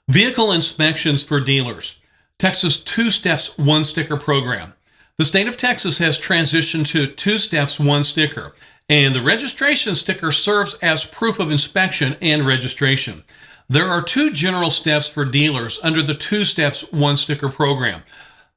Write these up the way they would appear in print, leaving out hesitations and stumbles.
Vehicle inspections for dealers. Texas Two Steps One Sticker program. The state of Texas has transitioned to Two Steps One Sticker, and the registration sticker serves as proof of inspection and registration. There are two general steps for dealers under the Two Steps One Sticker program.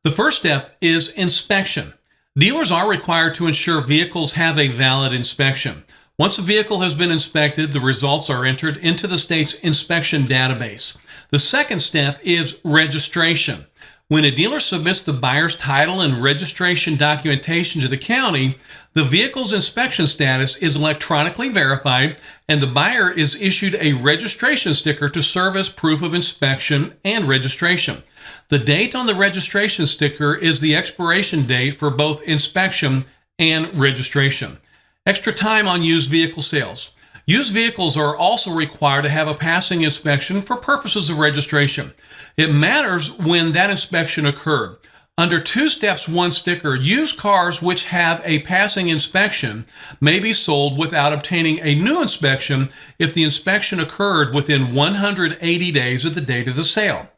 The first step is inspection. Dealers are required to ensure vehicles have a valid inspection. Once a vehicle has been inspected, the results are entered into the state's inspection database. The second step is registration. When a dealer submits the buyer's title and registration documentation to the county, the vehicle's inspection status is electronically verified and the buyer is issued a registration sticker to serve as proof of inspection and registration. The date on the registration sticker is the expiration date for both inspection and registration. Extra time on used vehicle sales. Used vehicles are also required to have a passing inspection for purposes of registration. It matters when that inspection occurred. Under Two Steps One Sticker, used cars which have a passing inspection may be sold without obtaining a new inspection if the inspection occurred within 180 days of the date of the sale.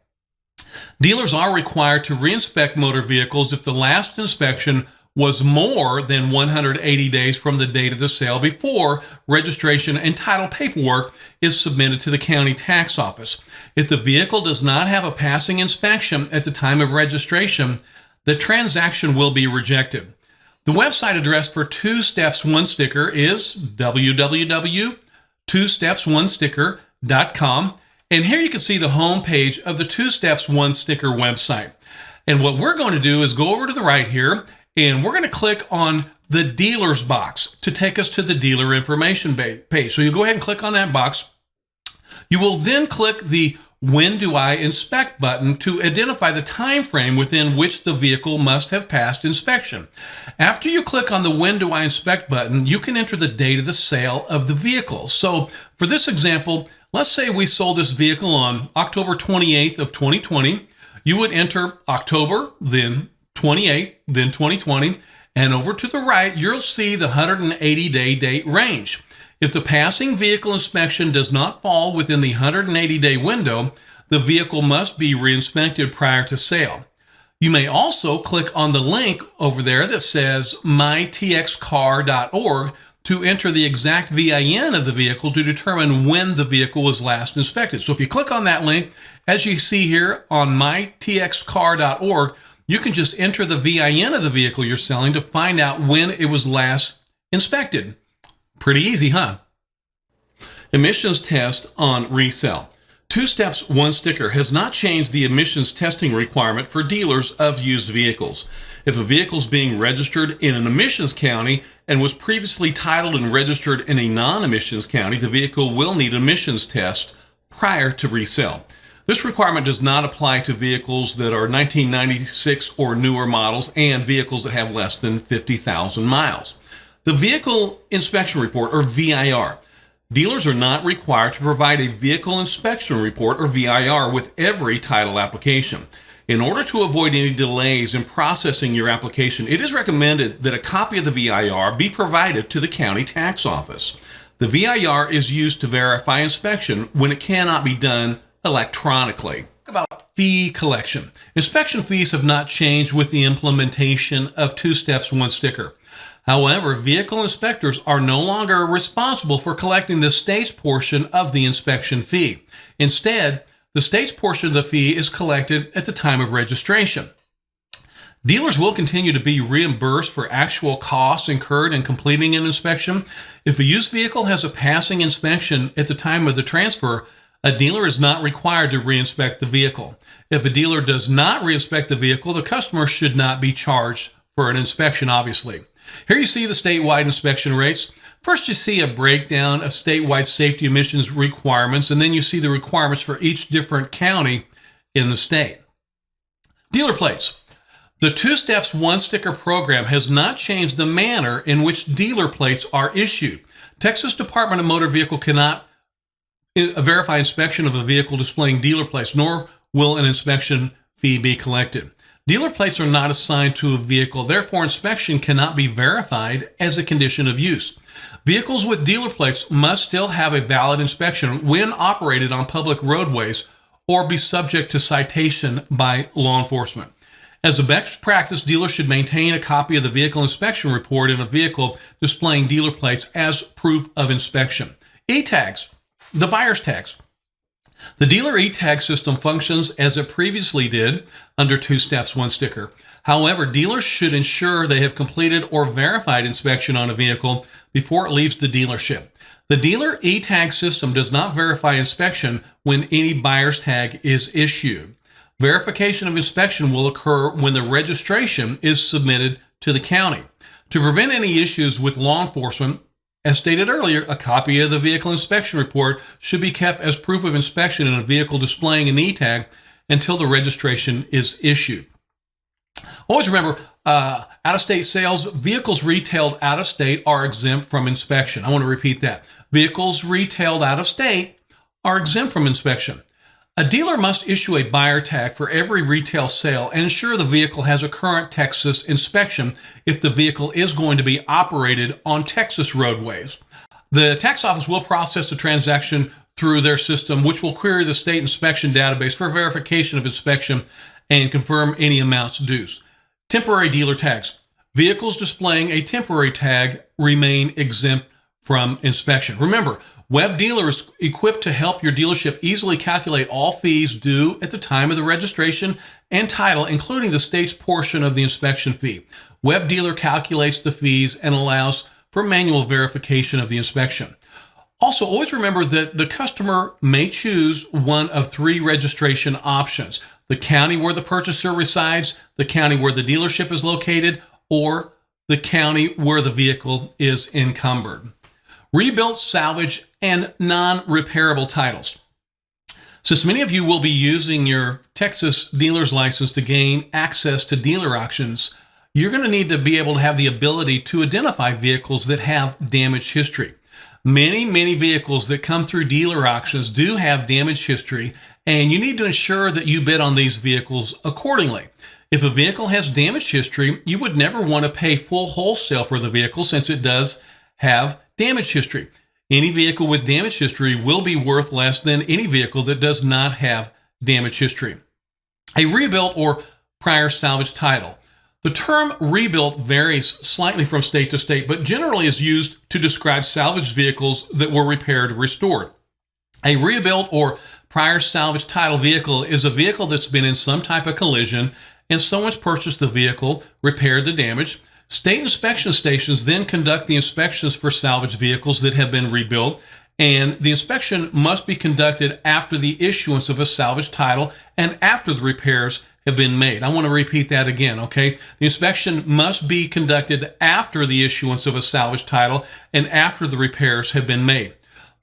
Dealers are required to reinspect motor vehicles if the last inspection was more than 180 days from the date of the sale before registration and title paperwork is submitted to the county tax office. If the vehicle does not have a passing inspection at the time of registration, the transaction will be rejected. The website address for Two Steps One Sticker is www.twostepsonessticker.com, and here you can see the home page of the Two Steps One Sticker website. And what we're going to do is go over to the right here, and we're going to click on the dealer's box to take us to the dealer information page. So you go ahead and click on that box. You will then click the When Do I Inspect button to identify the time frame within which the vehicle must have passed inspection. After you click on the When Do I Inspect button, you can enter the date of the sale of the vehicle. So for this example, let's say we sold this vehicle on October 28th of 2020. You would enter October, then 28, then 2020, and over to the right, you'll see the 180-day date range. If the passing vehicle inspection does not fall within the 180-day window, the vehicle must be reinspected prior to sale. You may also click on the link over there that says mytxcar.org to enter the exact VIN of the vehicle to determine when the vehicle was last inspected. So if you click on that link, as you see here on mytxcar.org, you can just enter the VIN of the vehicle you're selling to find out when it was last inspected. Pretty easy, huh? Emissions test on resale. Two Steps One Sticker has not changed the emissions testing requirement for dealers of used vehicles. If a vehicle is being registered in an emissions county and was previously titled and registered in a non-emissions county, the vehicle will need emissions tests prior to resale. This requirement does not apply to vehicles that are 1996 or newer models and vehicles that have less than 50,000 miles. The Vehicle Inspection Report, or VIR. Dealers are not required to provide a Vehicle Inspection Report, or VIR, with every title application. In order to avoid any delays in processing your application, it is recommended that a copy of the VIR be provided to the county tax office. The VIR is used to verify inspection when it cannot be done electronically. About fee collection. Inspection fees have not changed with the implementation of Two Steps One Sticker. However, vehicle inspectors are no longer responsible for collecting the state's portion of the inspection fee. Instead, the state's portion of the fee is collected at the time of registration. Dealers will continue to be reimbursed for actual costs incurred in completing an inspection. If a used vehicle has a passing inspection at the time of the transfer, a dealer is not required to reinspect the vehicle. If a dealer does not reinspect the vehicle, the customer should not be charged for an inspection, obviously. Here you see the statewide inspection rates. First, you see a breakdown of statewide safety emissions requirements, and then you see the requirements for each different county in the state. Dealer plates. The Two Steps One Sticker program has not changed the manner in which dealer plates are issued. Texas Department of Motor Vehicle cannot verify inspection of a vehicle displaying dealer plates, nor will an inspection fee be collected. Dealer plates are not assigned to a vehicle, therefore inspection cannot be verified as a condition of use. Vehicles with dealer plates must still have a valid inspection when operated on public roadways or be subject to citation by law enforcement. As a best practice, dealers should maintain a copy of the vehicle inspection report in a vehicle displaying dealer plates as proof of inspection. E-tags, the buyer's tags. The dealer e-tag system functions as it previously did under 2 steps, 1 sticker. However, dealers should ensure they have completed or verified inspection on a vehicle before it leaves the dealership. The dealer e-tag system does not verify inspection when any buyer's tag is issued. Verification of inspection will occur when the registration is submitted to the county. To prevent any issues with law enforcement, as stated earlier, a copy of the vehicle inspection report should be kept as proof of inspection in a vehicle displaying an e-tag until the registration is issued. Always remember, out-of-state sales, vehicles retailed out-of-state are exempt from inspection. I want to repeat that. Vehicles retailed out-of-state are exempt from inspection. A dealer must issue a buyer tag for every retail sale and ensure the vehicle has a current Texas inspection if the vehicle is going to be operated on Texas roadways. The tax office will process the transaction through their system, which will query the state inspection database for verification of inspection and confirm any amounts due. Temporary dealer tags. Vehicles displaying a temporary tag remain exempt from inspection. Remember, Web Dealer is equipped to help your dealership easily calculate all fees due at the time of the registration and title, including the state's portion of the inspection fee. Web Dealer calculates the fees and allows for manual verification of the inspection. Also, always remember that the customer may choose one of 3 registration options: the county where the purchaser resides, the county where the dealership is located, or the county where the vehicle is encumbered. Rebuilt, salvage, and non-repairable titles. Since many of you will be using your Texas dealer's license to gain access to dealer auctions, you're going to need to be able to have the ability to identify vehicles that have damage history. Many vehicles that come through dealer auctions do have damage history, and you need to ensure that you bid on these vehicles accordingly. If a vehicle has damage history, you would never want to pay full wholesale for the vehicle since it does have damage history. Any vehicle with damage history will be worth less than any vehicle that does not have damage history. A rebuilt or prior salvage title. The term rebuilt varies slightly from state to state, but generally is used to describe salvaged vehicles that were repaired or restored. A rebuilt or prior salvage title vehicle is a vehicle that's been in some type of collision and someone's purchased the vehicle, repaired the damage. State inspection stations then conduct the inspections for salvaged vehicles that have been rebuilt, and the inspection must be conducted after the issuance of a salvage title and after the repairs have been made. I want to repeat that again, okay? The inspection must be conducted after the issuance of a salvage title and after the repairs have been made.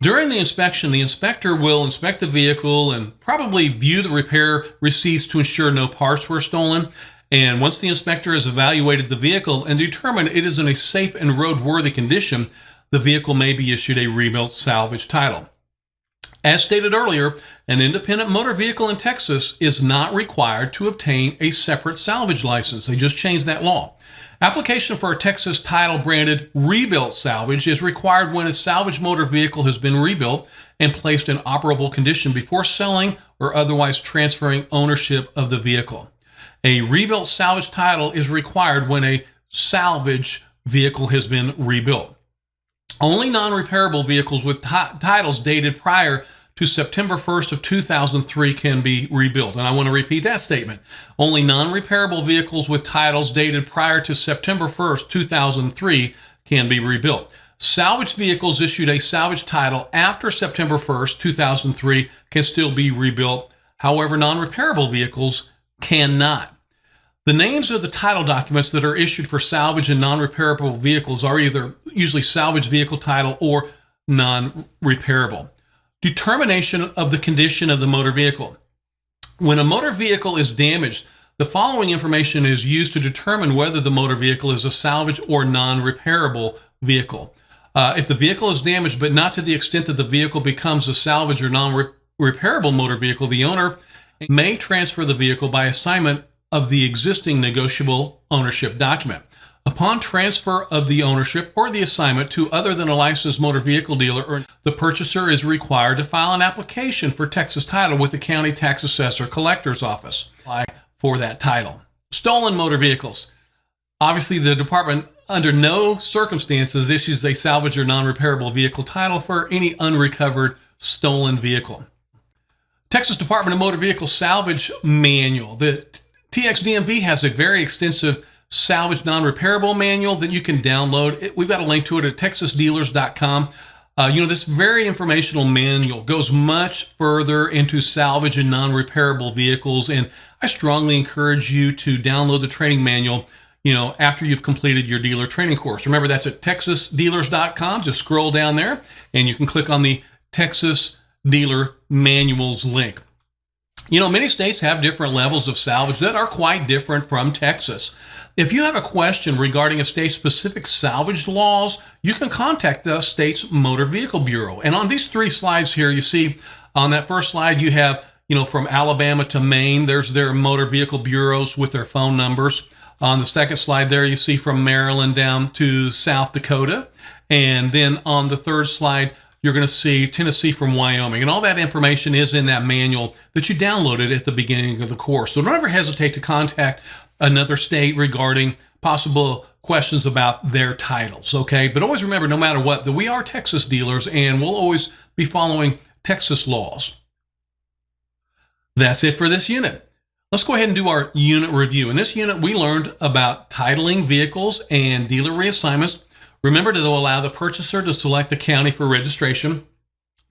During the inspection, the inspector will inspect the vehicle and probably view the repair receipts to ensure no parts were stolen. And once the inspector has evaluated the vehicle and determined it is in a safe and roadworthy condition, the vehicle may be issued a rebuilt salvage title. As stated earlier, an independent motor vehicle in Texas is not required to obtain a separate salvage license. They just changed that law. Application for a Texas title branded rebuilt salvage is required when a salvage motor vehicle has been rebuilt and placed in operable condition before selling or otherwise transferring ownership of the vehicle. A rebuilt salvage title is required when a salvage vehicle has been rebuilt. Only non-repairable vehicles with titles dated prior to September 1st of 2003 can be rebuilt. And I want to repeat that statement. Only non-repairable vehicles with titles dated prior to September 1st, 2003 can be rebuilt. Salvage vehicles issued a salvage title after September 1st, 2003 can still be rebuilt. However, non-repairable vehicles cannot. The names of the title documents that are issued for salvage and non-repairable vehicles are either usually salvage vehicle title or non-repairable. Determination of the condition of the motor vehicle. When a motor vehicle is damaged, the following information is used to determine whether the motor vehicle is a salvage or non-repairable vehicle. If the vehicle is damaged, but not to the extent that the vehicle becomes a salvage or non-repairable motor vehicle, the owner may transfer the vehicle by assignment of the existing negotiable ownership document. Upon transfer of the ownership or the assignment to other than a licensed motor vehicle dealer, the purchaser is required to file an application for Texas title with the county tax assessor collector's office. Apply for that title. Stolen motor vehicles. Obviously, the department under no circumstances issues a salvage or non-repairable vehicle title for any unrecovered stolen vehicle. Texas Department of Motor Vehicle Salvage Manual. The TXDMV has a very extensive salvage non-repairable manual that you can download. We've got a link to it at texasdealers.com. This very informational manual goes much further into salvage and non-repairable vehicles, and I strongly encourage you to download the training manual after you've completed your dealer training course. Remember, that's at texasdealers.com. Just scroll down there and you can click on the Texas Dealer Manuals link. Many states have different levels of salvage that are quite different from Texas. If you have a question regarding a state-specific salvage laws, you can contact the state's Motor Vehicle Bureau. And on these 3 slides here, you see on that first slide, you have, from Alabama to Maine, there's their motor vehicle bureaus with their phone numbers. On the second slide there, you see from Maryland down to South Dakota. And then on the third slide, you're going to see Tennessee from Wyoming. And all that information is in that manual that you downloaded at the beginning of the course. So don't ever hesitate to contact another state regarding possible questions about their titles, okay? But always remember, no matter what, that we are Texas dealers and we'll always be following Texas laws. That's it for this unit. Let's go ahead and do our unit review. In this unit, we learned about titling vehicles and dealer reassignments. Remember to allow the purchaser to select the county for registration.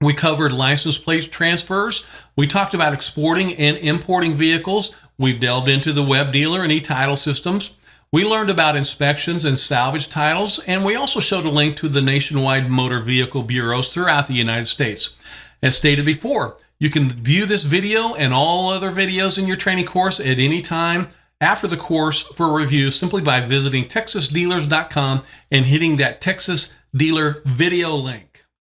We covered license plate transfers. We talked about exporting and importing vehicles. We've delved into the web dealer and e-title systems. We learned about inspections and salvage titles, and we also showed a link to the nationwide motor vehicle bureaus throughout the United States. As stated before, you can view this video and all other videos in your training course at any time after the course for review simply by visiting texasdealers.com and hitting that Texas Dealer video link.